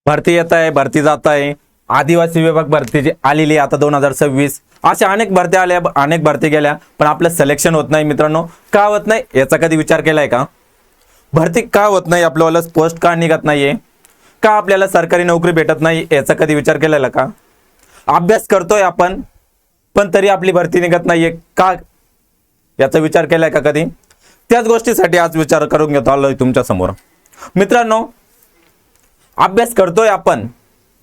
भरती येत आहे, भरती जात आहे, आदिवासी विभाग भरती जी आलेली आहे आता 2026, अशा अनेक भरत्या आल्या, अनेक भरती गेल्या, पण आपलं सिलेक्शन होत नाही मित्रांनो. का होत नाही याचा कधी विचार केलाय का? भरती का होत नाही, आपल्याला पोस्ट का निघत नाहीये, का आपल्याला सरकारी नोकरी भेटत नाही याचा कधी विचार केलेला का? अभ्यास करतोय आपण पण तरी आपली भरती निघत नाहीये का, याचा विचार केलाय का कधी? त्याच गोष्टीसाठी आज विचार करून घेतो आलोय तुमच्या समोर. मित्रांनो, अभ्यास करतोय आपण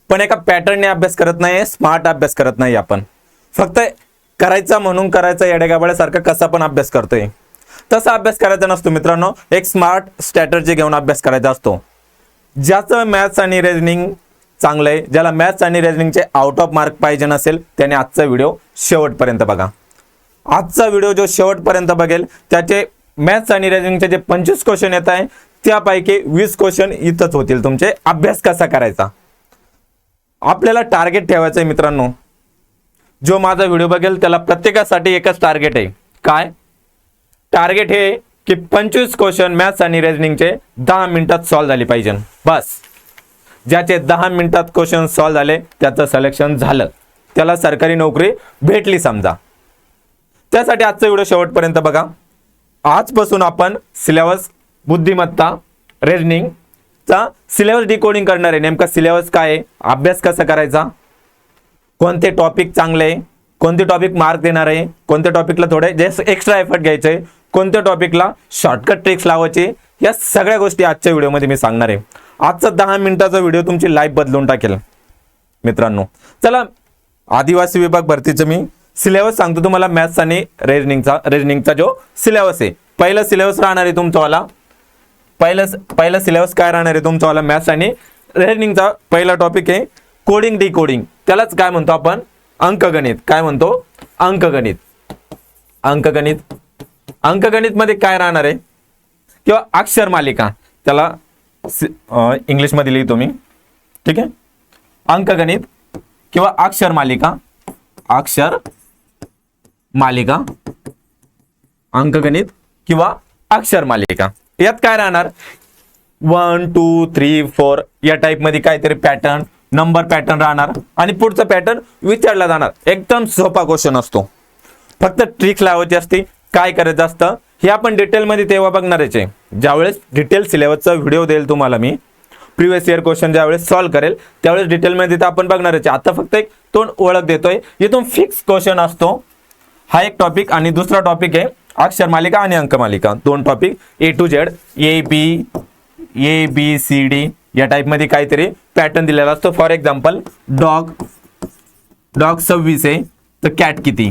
पण एका पॅटर्नने अभ्यास करत नाही, स्मार्ट अभ्यास करत नाही आपण. फक्त करायचा म्हणून करायचा येड्यागाबड्यासारखा कसा पण अभ्यास करतोय, तसा अभ्यास करायचा नसतो मित्रांनो. एक स्मार्ट स्ट्रॅटेजी घेऊन अभ्यास करायचा असतो. ज्याचं मॅथ्स आणि रिजनिंग चांगलं आहे, ज्याला मॅथ्स आणि रिजनिंगचे आउट ऑफ मार्क पाहिजे नसेल, त्याने आजचा व्हिडिओ शेवटपर्यंत बघा. आजचा व्हिडिओ जो शेवटपर्यंत बघेल त्याचे मॅथ्स आणि रिजनिंगचे जे 25 क्वेश्चन येत आहे त्यापैकी 20 क्वेश्चन इथंच होतील तुमचे. अभ्यास कसा करायचा आपल्याला टार्गेट ठेवायचं आहे मित्रांनो. जो माझा व्हिडिओ बघेल त्याला प्रत्येकासाठी एकच टार्गेट आहे. काय टार्गेट हे की 25 क्वेश्चन मॅथ्स आणि रिजनिंगचे 10 मिनिटात सॉल्व्ह झाले पाहिजे. बस ज्याचे 10 मिनिटात क्वेश्चन सॉल्व्ह झाले त्याचं सिलेक्शन झालं, त्याला सरकारी नोकरी भेटली समजा. त्यासाठी आजचा व्हिडिओ शेवटपर्यंत बघा. आजपासून आपण सिलेबस, बुद्धिमत्ता, रिजनिंगचा सिलेबस डिकोडिंग करणार आहे. नेमका सिलेबस काय आहे, अभ्यास कसा करायचा, कोणते टॉपिक चांगले, कोणते टॉपिक मार्क देणार आहे, कोणत्या टॉपिकला थोडे जे एक्स्ट्रा एफर्ट घ्यायचे, कोणत्या टॉपिकला शॉर्टकट ट्रिक्स लावायचे, या सगळ्या गोष्टी आजच्या व्हिडिओमध्ये मी सांगणार आहे. आजचा 10 मिनिटाचा व्हिडिओ तुमची लाईफ बदलून टाकेल मित्रांनो. चला, आदिवासी विभाग भरतीचं मी सिलेबस सांगतो तुम्हाला. मॅथ्स आणि रिजनिंगचा जो सिलेबस आहे, पहिला सिलेबस राहणार आहे तुमचावाला. पहिला सिलेबस काय राहणार आहे तुमचावाला? मॅथ्स आणि रिजनिंगचा पहिला टॉपिक आहे कोडिंग डिकोडिंग. त्यालाच काय म्हणतो आपण? अंकगणित. काय म्हणतो? अंकगणित. अंकगणित अंकगणित मध्ये काय राहणार आहे? किंवा अक्षर मालिका, त्याला इंग्लिशमध्ये लिहितो मी, ठीक आहे. अंकगणित किंवा अक्षर मालिका, अक्षर मालिका, अंकगणित किंवा अक्षर मालिका. यात काय राहणार? 1 2 3 4 या टाइप मध्ये काहीतरी पॅटर्न, नंबर पॅटर्न राहणार आणि पुढचा पॅटर्न विचारला जाणार. एकदम सोपा क्वेश्चन असतो, फक्त ट्रिक लावायची असते. काय करायचं असतं हे आपण डिटेलमध्ये तेव्हा बघणारच आहे ज्यावेळेस डिटेल सिलेबसचा व्हिडिओ देईल तुम्हाला मी. प्रिव्हियस इयर क्वेश्चन ज्यावेळेस सॉल्व्ह करेल त्यावेळेस डिटेलमध्ये तर आपण बघणारच आहे. आता फक्त एक तोंड ओळख देतोय. इथून फिक्स क्वेश्चन असतो. हा एक टॉपिक आणि दुसरा टॉपिक आहे अक्षर मालिका आणि अंक मालिका. दोन topic A to Z, A B C D या टाइपमध्ये काहीतरी पॅटर्न दिलेला असतो. फॉर एक्झाम्पल डॉग 26 आहे तर कॅट किती,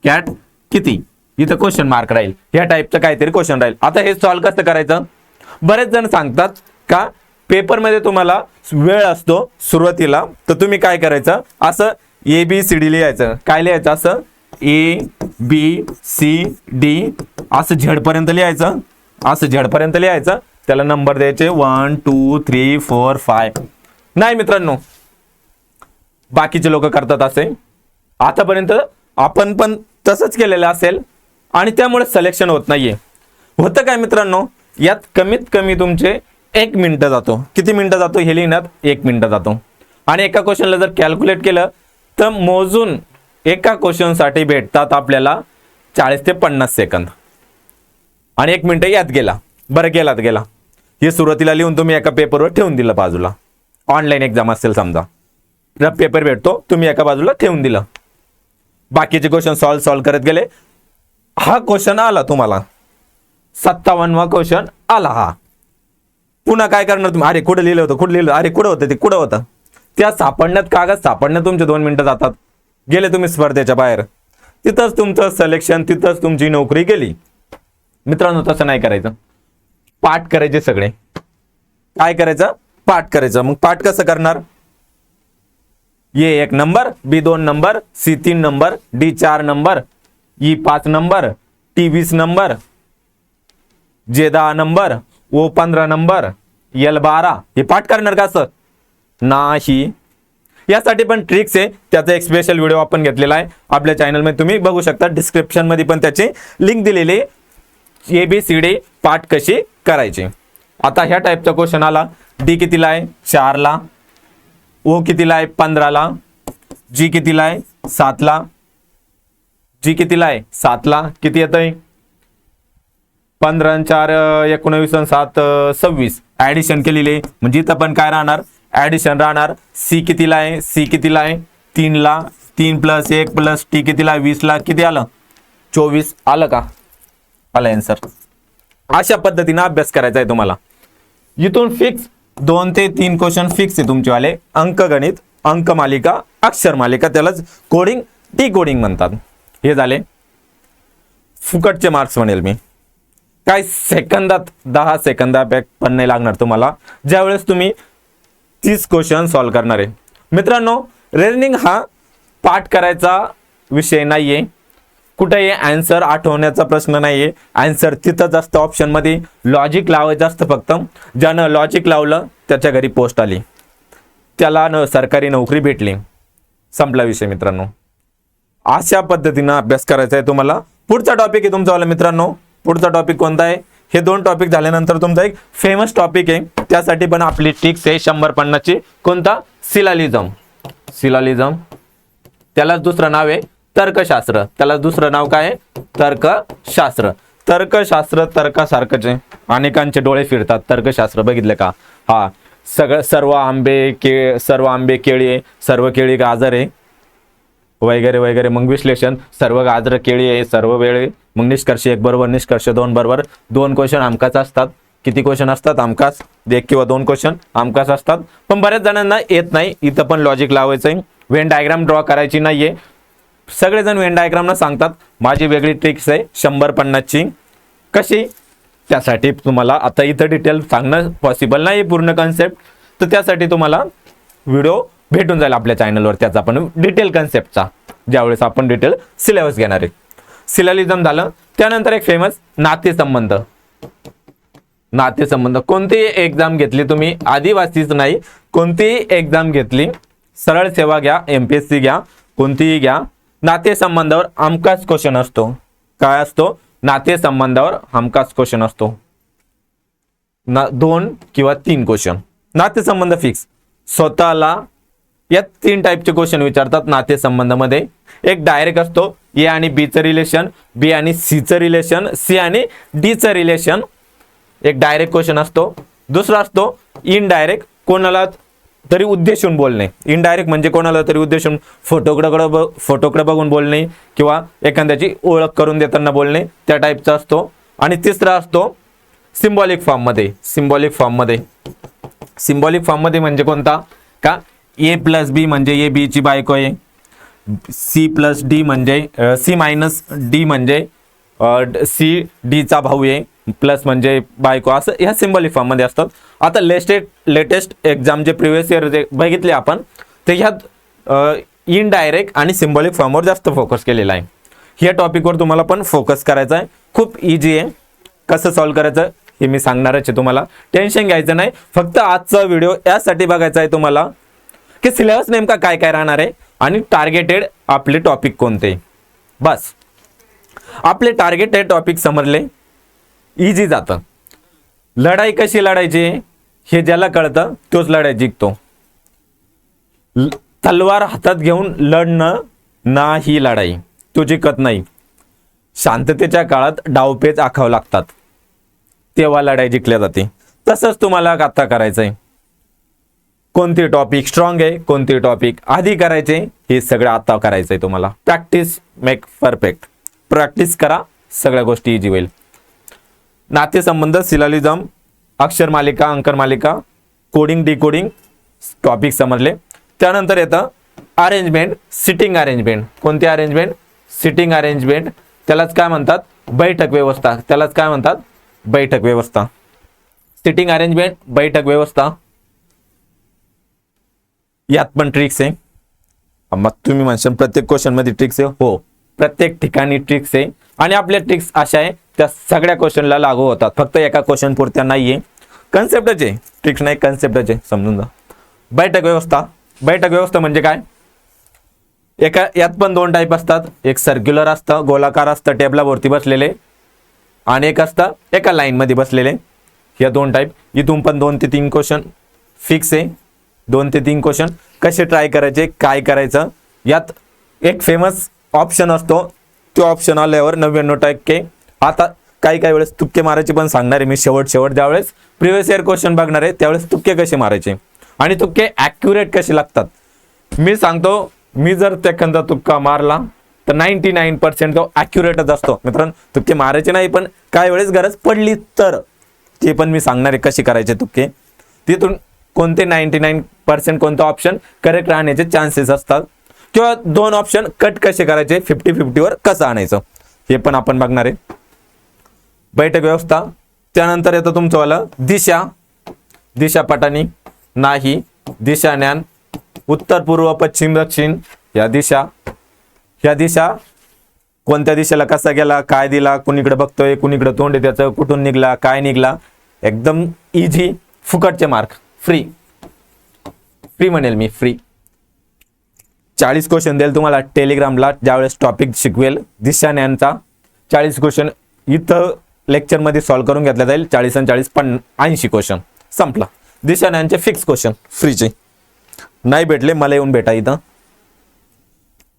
कॅट किती, इथं क्वेश्चन मार्क राहील. या टाइपचं काहीतरी क्वेश्चन राहील. आता हे सॉल्व्ह कसं करायचं? बरेच जण सांगतात का पेपरमध्ये तुम्हाला वेळ असतो सुरुवातीला, तर तुम्ही काय करायचं, असं ABCD लिहायचं. काय लिहायचं? असं ABCD असं झेडपर्यंत लिहायचं, असं झेडपर्यंत लिहायचं. त्याला नंबर द्यायचे 1 2 3 4 5. नाही मित्रांनो, बाकीचे लोक करतात असे. आतापर्यंत आपण पण तसंच केलेलं असेल आणि त्यामुळे सिलेक्शन होत नाहीये. होतं काय मित्रांनो, यात कमीत कमी तुमचे 1 मिनिट जातो. किती मिनिटं जातो हे लिहिण्यात? 1 मिनिट जातो. आणि एका क्वेश्चनला जर कॅल्क्युलेट केलं तर मोजून एका क्वेश्चनसाठी भेटतात आपल्याला 40 ते 50 सेकंद. आणि 1 मिनिट यात गेला. बरं, गेला. हे सुरुवातीला लिहून तुम्ही एका पेपरवर ठेवून दिलं बाजूला. ऑनलाईन एक्झाम असेल समजा, रफ पेपर भेटतो, तुम्ही एका बाजूला ठेवून दिलं. बाकीचे क्वेश्चन सॉल्व्ह करत गेले. हा क्वेश्चन आला तुम्हाला, 57वा क्वेश्चन आला. हा पुन्हा काय करणार तुम्ही? अरे कुठं लिहिलं होतं, कुठं लिहिलं, अरे कुठं होतं ते, कुठं होतं? त्या सापडण्यात, कागद सापडण्यात तुमचे 2 मिनिटं जातात. गेले तुम्ही स्पर्धेच्या बाहेर. तिथंच तुमचं सिलेक्शन, तिथंच तुमची नोकरी गेली. मित्रांनो, तसं नाही करायचं. पाठ करायचे सगळे. काय करायचं? पाठ करायचं. मग पाठ कसं करणार? A 1 number, B 2 number, C 3 number, D 4 number, E 5 number, T 20 number, J 10 number, O 15 number, L 12. हे पाठ करणार का असं? नाही. यासाठी पण ट्रिक्स आहे. त्याचा एक स्पेशल व्हिडिओ आपण घेतलेला आहे आपल्या चॅनलमध्ये, तुम्ही बघू शकता. डिस्क्रिप्शन मध्ये पण त्याची लिंक दिलेली. ABCD पाठ कशी करायची. आता ह्या टाइपचा क्वेश्चन आला. D कितीला आहे? 4 ला. ओ कितीला आहे 15ला, जी कितीला आहे 7ला, जी कितीला आहे 7ला, किती येतंय 15 4 19 7 26 ऍडिशन केलेली म्हणजे इथं पण काय राहणार ऍडिशन राहणार. सी कितीला आहे, सी कितीला आहे 3ला, 3 + 1 + टी कितीला 20ला, किती आलं 24 आलं का, आलं आन्सर. अशा पद्धतीने अभ्यास करायचा आहे तुम्हाला. इथून फिक्स 2 ते 3 क्वेश्चन फिक्स आहे तुमचेवाले. अंकगणित, अंकमालिका, अक्षर मालिका, त्यालाच कोडिंग डी कोडिंग म्हणतात. हे झाले फुकटचे मार्क्स म्हणेल मी. काय सेकंदात 10 सेकंदात पण नाही लागणार तुम्हाला, ज्यावेळेस तुम्ही 30 क्वेश्चन सॉल्व्ह करणार आहे. मित्रांनो, रीजनिंग हा पाठ करायचा विषय नाहीये, कुठेही आन्सर आठवण्याचा प्रश्न नाहीये. आन्सर तिथंच असतं ऑप्शनमध्ये, लॉजिक लावायचं असतं फक्त. ज्यानं लॉजिक लावलं त्याच्या घरी पोस्ट आली, त्याला सरकारी नोकरी भेटली, संपला विषय मित्रांनो. अशा पद्धतीनं अभ्यास करायचा आहे तुम्हाला. पुढचा टॉपिक आहे तुमचावाला मित्रांनो. पुढचा टॉपिक कोणता आहे, हे 2 टॉपिक झाल्यानंतर तुमचा एक फेमस टॉपिक आहे, त्यासाठी पण आपली ट्रिक्स आहे 150ची. कोणता, सिलॉजिझम. सिलॉजिझम त्यालाच दुसरं नाव आहे तर्कशास्त्र. त्याला दुसरं नाव काय आहे, तर्कशास्त्र. तर्कशास्त्र तर्कासारखंच आहे. अनेकांचे डोळे फिरतात तर्कशास्त्र बघितले का. हा सर्व आंबे केळी आहे, सर्व केळी गाजर आहे वगैरे वगैरे. मग विश्लेषण, सर्व गाजर केळी आहे, सर्व वेळ आहे. मग निष्कर्ष 1 बरोबर, निष्कर्ष 2 बरोबर. 2 क्वेश्चन हमखास असतात. किती क्वेश्चन असतात हमखास, 1 किंवा 2 क्वेश्चन हमखास असतात. पण बऱ्याच जणांना येत नाही. इथं पण लॉजिक लावायचं आहे, वेन डायग्राम ड्रॉ करायची नाहीये. सगळेजण वेन डायग्राम सांगतात, माझी वेगळी ट्रिक्स आहे 150ची. कशी, त्यासाठी तुम्हाला आता इथं डिटेल सांगणं पॉसिबल नाही पूर्ण कन्सेप्ट, तर त्यासाठी तुम्हाला व्हिडिओ भेटून जाईल आपल्या चॅनलवर, त्याचा पण डिटेल कन्सेप्टचा, ज्यावेळेस आपण डिटेल सिलेबस घेणार आहे. सिलॉजिझम झालं. त्यानंतर एक फेमस नातेसंबंध. नातेसंबंध कोणतीही एक्झाम घेतली तुम्ही, आदिवासीच नाही, कोणतीही एक्झाम घेतली, सरळ सेवा घ्या, MPSC घ्या, कोणतीही घ्या, नातेसंबंधावर हमखास क्वेश्चन असतो. काय असतो, नातेसंबंधावर हमखास क्वेश्चन असतो. 2 किंवा 3 क्वेश्चन नातेसंबंध फिक्स. स्वतःला या 3 टाईपचे क्वेश्चन विचारतात नातेसंबंधामध्ये. एक डायरेक्ट असतो, ए आणि बी चं रिलेशन, बी आणि सी चं रिलेशन, सी आणि डी चं रिलेशन. एक डायरेक्ट क्वेश्चन असतो. दुसरा असतो इनडायरेक्ट, कोणाला तरी उद्देशून बोलणे. इनडायरेक्ट म्हणजे कोणाला तरी उद्देशून फोटोकडे बघून बोलणे किंवा एखाद्याची ओळख करून देताना बोलणे, त्या टाईपचा असतो. आणि तिसरा असतो सिम्बॉलिक फॉर्ममध्ये. सिम्बॉलिक फॉर्ममध्ये म्हणजे कोणता, का A+B म्हणजे ए बी ची बायको आहे, C+D म्हणजे C-D म्हणजे सी डी चा भाऊ आहे, प्लस म्हणजे बायको, असं ह्या सिम्बॉलिक फॉर्म मध्ये असतात. आता लेटेस्ट एक्झाम जे प्रिव्हियस इयर जे बघितले आपण, ते ह्यात इनडायरेक्ट आणि सिम्बॉलिक फॉर्मवर जास्त फोकस केलेला आहे. ह्या टॉपिकवर तुम्हाला पण फोकस करायचा आहे. खूप इझी आहे, कसं सॉल्व्ह करायचं हे मी सांगणारच आहे तुम्हाला, टेन्शन घ्यायचं नाही. फक्त आजचा व्हिडिओ यासाठी बघायचा आहे तुम्हाला की सिलेबस नेमका काय काय राहणार आहे आणि टार्गेटेड आपले टॉपिक कोणते. बस आपले टार्गेटेड टॉपिक समजले, इझी जातं. लढाई कशी लढायची हे ज्याला कळतं तोच लढाई जिंकतो. तलवार हातात घेऊन लढणं ना ही लढाई, तो जिंकत नाही. शांततेच्या काळात डावपेच आखावं लागतात, तेव्हा लढाई जिंकल्या जाते. तसंच तुम्हाला आता करायचंय. कोणते टॉपिक स्ट्रॉंग आहे, कोणते टॉपिक आधी करायचे, हे सगळं आता करायचंय तुम्हाला. Practice make perfect. प्रॅक्टिस करा, सगळ्या गोष्टी इझी होईल. नातेसंबंध, सिलॉजिझम, अक्षर मालिका, अंकर मालिका, कोडिंग डिकोडिंग टॉपिक समजले. त्यानंतर येतं अरेंजमेंट, सिटिंग अरेंजमेंट. कोणती अरेंजमेंट, सिटिंग अरेंजमेंट. त्यालाच काय म्हणतात, बैठक व्यवस्था. त्यालाच काय म्हणतात, बैठक व्यवस्था. सिटिंग अरेंजमेंट, बैठक व्यवस्था, यात पण ट्रिक्स आहे. मग तुम्ही म्हणशाल प्रत्येक क्वेश्चन मध्ये ट्रिक्स आहे. हो, प्रत्येक ठिकाणी ट्रिक्स आहे आणि आपल्या ट्रिक्स अशा आहे त्या सगळ्या क्वेश्चनला लागू होतात, फक्त एका क्वेश्चन पुरत्या नाहीये. कन्सेप्टच आहे, ट्रिक्स नाही, कन्सेप्टच आहे, समजून जा. बैठक व्यवस्था. बैठक व्यवस्था म्हणजे काय, यात पण 2 टाईप असतात. एक सर्क्युलर असतं, गोलाकार असतं, टेबलावरती बसलेले, आणि एक असतं एका लाईन मध्ये बसलेले. या 2 टाईप. इथून पण 2 ते 3 क्वेश्चन फिक्स आहे. 2 ते 3 क्वेश्चन कसे ट्राय करायचे, काय करायचं. यात एक फेमस ऑप्शन असतो, तो ऑप्शन आल्यावर 99% आता काही वेळेस तुक्के मारायचे पण सांगणार आहे मी शेवट ज्यावेळेस प्रिव्हियस इयर क्वेश्चन बघणार आहे त्यावेळेस तुक्के कसे मारायचे आणि तुक्के ॲक्युरेट कसे लागतात मी सांगतो. मी जर एखादा तुक्का मारला तर 99% तो ॲक्युरेटच असतो मित्रांनो. तुक्के मारायचे नाही, पण काही वेळेस गरज पडली तर ते पण मी सांगणार आहे कसे करायचे तुक्के. तिथून कोणते 99% कोणतं ऑप्शन करेक्ट राहण्याचे चान्सेस असतात किंवा 2 ऑप्शन कट कसे करायचे 50-50 वर कसं आणायचं हे पण आपण बघणार आहे. बैठक व्यवस्था, त्यानंतर येतं तुमचं वालं दिशा पटाणी, नाही, दिशा ज्ञान, उत्तर पूर्व पश्चिम दक्षिण, ह्या दिशा कोणत्या दिशेला कसा गेला, काय दिला, कुणीकडे बघतोय, कुणीकडे तोंड आहे त्याचं, कुठून निघला, काय निघला. एकदम इझी, फुकटचे मार्क, फ्री म्हणेल मी, फ्री. 40 क्वेश्चन देईल तुम्हाला टेलिग्रामला ज्यावेळेस टॉपिक शिकवेल दिशा ज्ञानचा. 40 क्वेश्चन इथं लेक्चरमध्ये सॉल्व्ह करून घेतला जाईल. 40 आणि 40 80 क्वेश्चन संपला. दिशा ज्ञानचे फिक्स क्वेश्चन फ्रीचे. नाही भेटले मला येऊन भेटा, इथं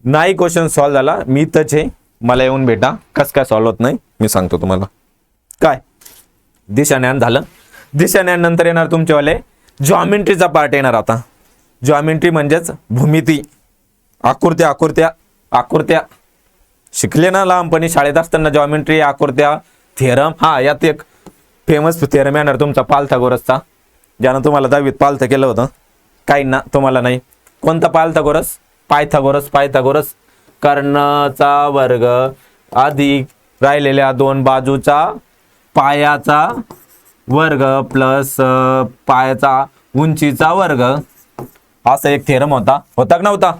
नाही क्वेश्चन सॉल्व्ह झाला मी इथंच आहे, मला येऊन भेटा. कसं काय सॉल्व्ह होत नाही मी सांगतो तुम्हाला. काय दिशा ज्ञान झालं. दिशा ज्ञान नंतर येणार तुमच्यावाले जॉमेट्रीचा पार्ट येणार. आता जॉमेट्री म्हणजेच भूमिती, आकृत्या शिकले ना लहानपणी शाळेत असताना, जॉमेट्री, आकृत्या, थेरम. हा, यात एक फेमस थेरम येणार तुमचा पायथागोरसचा, ज्यानं तुम्हाला 10वीत पालथं केलं होतं. काहींना, तुम्हाला नाही. कोणता पायथागोरस कर्णचा वर्ग अधिक राहिलेल्या 2 बाजूचा पायाचा वर्ग प्लस पायाचा उंचीचा वर्ग, असा एक थेरम होता का नव्हता?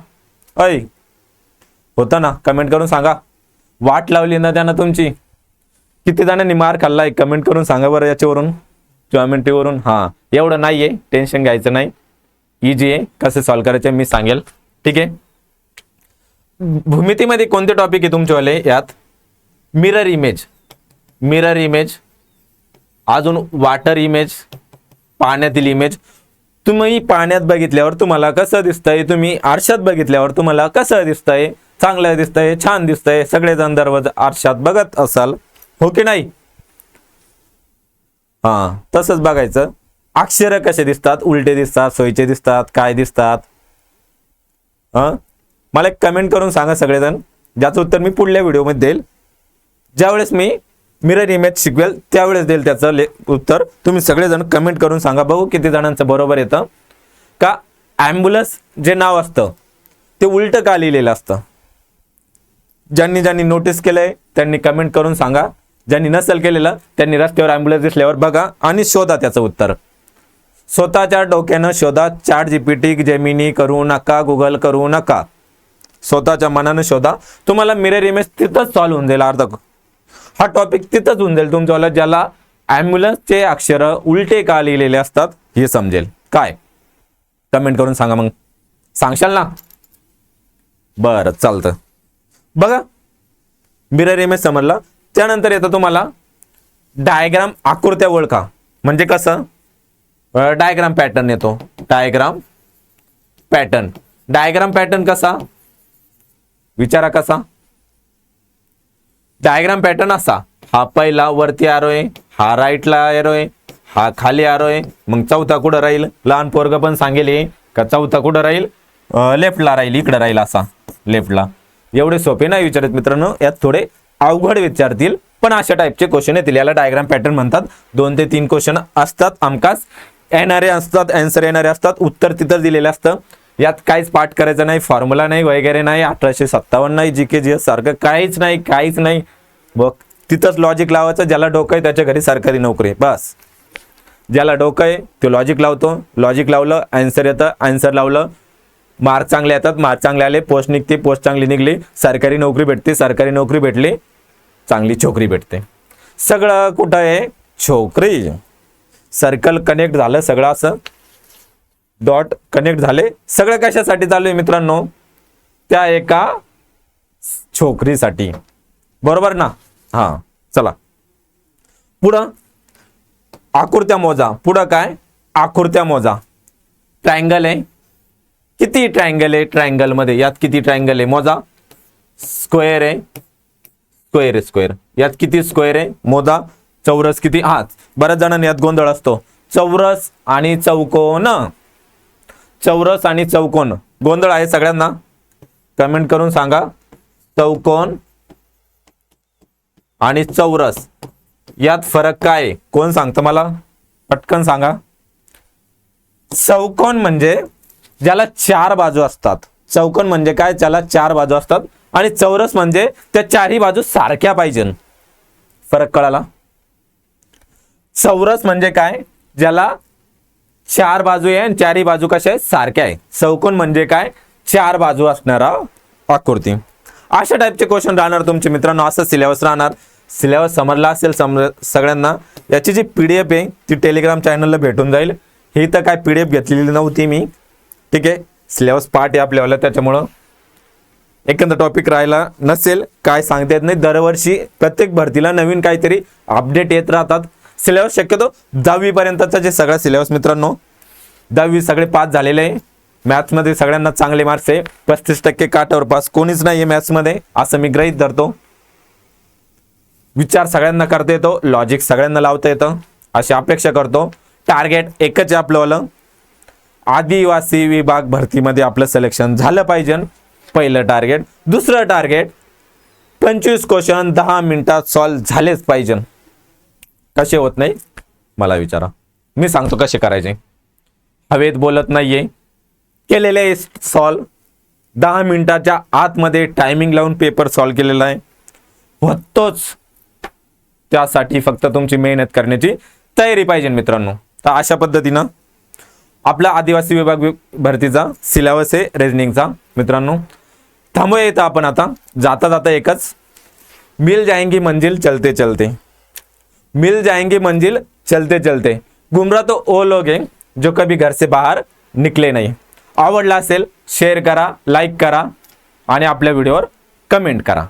होता ना? कमेंट करून सांगा. वाट लावली ना त्यानं तुमची. किती जणांनी मार खाल्लाय कमेंट करून सांगा बरं याच्यावरून, जॉमेट्रीवरून. हा, एवढं नाहीये, टेन्शन घ्यायचं नाही, इजी आहे. कसे सॉल्व्ह करायचे मी सांगेल, ठीक आहे. भूमितीमध्ये कोणते टॉपिक आहे तुमच्यावाले? यात मिरर इमेज, अजून वॉटर इमेज, पाण्यातील इमेज. तुम्ही पाण्यात बघितल्यावर तुम्हाला कसं दिसतंय, तुम्ही आरशात बघितल्यावर तुम्हाला कसं दिसतंय, चांगलं दिसतंय, छान दिसतंय. सगळेजण दरवाजा आरशात बघत असाल, हो की नाही? हा, तसंच बघायचं. अक्षर कसे दिसतात, उलटे दिसतात, सोयीचे दिसतात, काय दिसतात? मला एक कमेंट करून सांगा सगळेजण, ज्याचं उत्तर मी पुढल्या व्हिडिओमध्ये देईल. ज्यावेळेस मी मिरर इमेज शिकवेल त्यावेळेस देईल त्याचं उत्तर. तुम्ही सगळेजण कमेंट करून सांगा, बघू किती जणांचं बरोबर येतं. का ॲम्ब्युलन्स जे नाव असतं ते उलटं का लिहिलेलं असतं? ज्यांनी नोटीस केलंय त्यांनी कमेंट करून सांगा. ज्यांनी नसेल केलेलं त्यांनी रस्त्यावर ॲम्ब्युलन्स दिसल्यावर बघा आणि शोधा त्याचं उत्तर. स्वतःच्या डोक्यानं शोधा. चॅट जीपीटी, जेमिनी करू नका, गुगल करू नका. स्वतःच्या मनानं शोधा. तुम्हाला मिरर इमेज तिथंच सॉल्व्ह होऊन जाईल. हा टॉपिक तिथंच होऊन जाईल तुमच्यावाला, ज्याला ॲम्ब्युलन्सचे अक्षर उलटे का लिहिलेले असतात हे समजेल. काय कमेंट करून सांगा. मग सांगशाल ना? बरं, चालतं. बघा, मिरर इमेज समजला. त्यानंतर येतं तुम्हाला डायग्राम, आकृत्या ओळखा. म्हणजे कसं? डायग्राम पॅटर्न येतो. डायग्राम पॅटर्न कसा? विचारा कसा? डायग्राम पॅटर्न असा, हा पहिला वरती आरो आहे, हा राईटला आरो आहे, हा खाली आरो आहे. मग चौथा कुठं राहील? लहान पोरग पण सांगेल का चौथा कुठं राहील? लेफ्टला राहील, इकडं राहील, असा लेफ्टला. एवढे सोपे नाही विचारत मित्रांनो, यात थोडे अवघड विचारतील, पण अशा टाईपचे क्वेश्चन येतील. याला डायग्राम पॅटर्न म्हणतात. 2 ते 3 क्वेश्चन असतात, हमखास येणारे असतात, आन्सर येणारे असतात, उत्तर तिथं दिलेलं असतं. यात काहीच पाठ करायचं नाही, फॉर्म्युला नाही, वगैरे नाही, 1857 नाही, जीके जीएस सारखं काहीच नाही. बघ, तिथंच लॉजिक लावायचं. ज्याला डोकं आहे त्याच्या घरी सरकारी नोकरी, बस. ज्याला डोकं आहे तो लॉजिक लावतो. लॉजिक लावलं, आन्सर येतं. आन्सर लावलं, मार्क चांगले येतात. मार्क चांगले आले, पोस्ट निघते. पोस्ट चांगली निघली, सरकारी नोकरी भेटते. सरकारी नोकरी भेटली, चांगली छोकरी भेटते. सगळं कुठं आहे? छोकरी. सर्कल कनेक्ट झालं सगळं, असं डॉट कनेक्ट झाले. सगळं कशासाठी चालू आहे मित्रांनो? त्या एका छोकरीसाठी, बरोबर ना? हा, चला पुढं आकृत्या मोजा. पुढं काय? आकृत्या मोजा. ट्रायंगल आहे, किती ट्रायंगल आहे ट्रायंगल मध्ये, यात किती ट्रायंगल आहे मोजा. स्क्वेअर आहे, स्क्वेअर आहे, स्क्वेअर. यात किती स्क्वेअर आहे मोजा. चौरस किती. हा, बऱ्याच जणांना यात गोंधळ असतो. चौरस आणि चौकोन, चौरस आणि चौकोन गोंधळ आहे सगळ्यांना. कमेंट करून सांगा. चौकोन आणि चौरस यात फरक काय आहे? कोण सांगतं मला, पटकन सांगा. चौकोन म्हणजे ज्याला 4 बाजू असतात. चौकोन म्हणजे काय, ज्याला 4 बाजू असतात. आणि चौरस म्हणजे त्या चारही बाजू सारख्या पाहिजे. फरक कळाला. चौरस म्हणजे काय, ज्याला 4 बाजू आहे आणि चारही बाजू कशा आहेत, सारख्या आहे. चौकोन म्हणजे काय, 4 बाजू असणारा आकृती. अशा टाइपचे क्वेश्चन राहणार तुमचे मित्रांनो. असं सिलेबस राहणार. सिलेबस समजला असेल सगळ्यांना. याची जी PDF आहे ती टेलिग्राम चॅनलला भेटून जाईल. ही तर काय PDF घेतलेली नव्हती मी, ठीक आहे. सिलेबस पार्ट आहे आपल्याला, त्याच्यामुळं एखादा टॉपिक राहिला नसेल काय सांगता येत नाही. दरवर्षी प्रत्येक भरतीला नवीन काहीतरी अपडेट येत राहतात. सिलेबस शक्यतो 10वी पर्यंतचा जे सगळा सिलेबस मित्रांनो, 10वी सगळे पास झालेले आहे. मॅथ्समध्ये सगळ्यांना चांगले मार्क्स आहे. 35% काटावर पास कोणीच नाही आहे मॅथ्समध्ये, असं मी गृहीत धरतो. विचार सगळ्यांना करता येतो, लॉजिक सगळ्यांना लावता येतं, अशी अपेक्षा करतो. टार्गेट एकच आहे आपलं, आदिवासी विभाग भरतीमध्ये आपलं सिलेक्शन झालं पाहिजे. पहिलं टार्गेट. दुसरं टार्गेट 25 क्वेश्चन 10 मिनिटात सॉल्व झालेच पाहिजे. कसे होत नाही मला विचारा, मी सांगतो कसे करायचे. हवेत बोलत नाहीये, केलेले सॉल्व 10 मिनिटाच्या आतमध्ये टायमिंग लावून पेपर सॉल्व केलेला आहे. होतोच, त्यासाठी फक्त तुमची मेहनत करण्याची तयारी पाहिजे मित्रांनो. तर अशा पद्धतीनं आपला आदिवासी विभाग भरतीचा सिलेबस आहे रिजनिंगचा मित्रांनो. थांबूया येतं आपण आता. जाता जाता एकच, मिल जाएंगी मंजिल चलते चलते, मिल जाएंगी मंजिल चलते चलते, गुमराह तो वो लोग हैं जो कभी घर से बाहर निकले नाही. आवडला असेल शेअर करा, लाईक करा आणि आपल्या व्हिडिओवर कमेंट करा.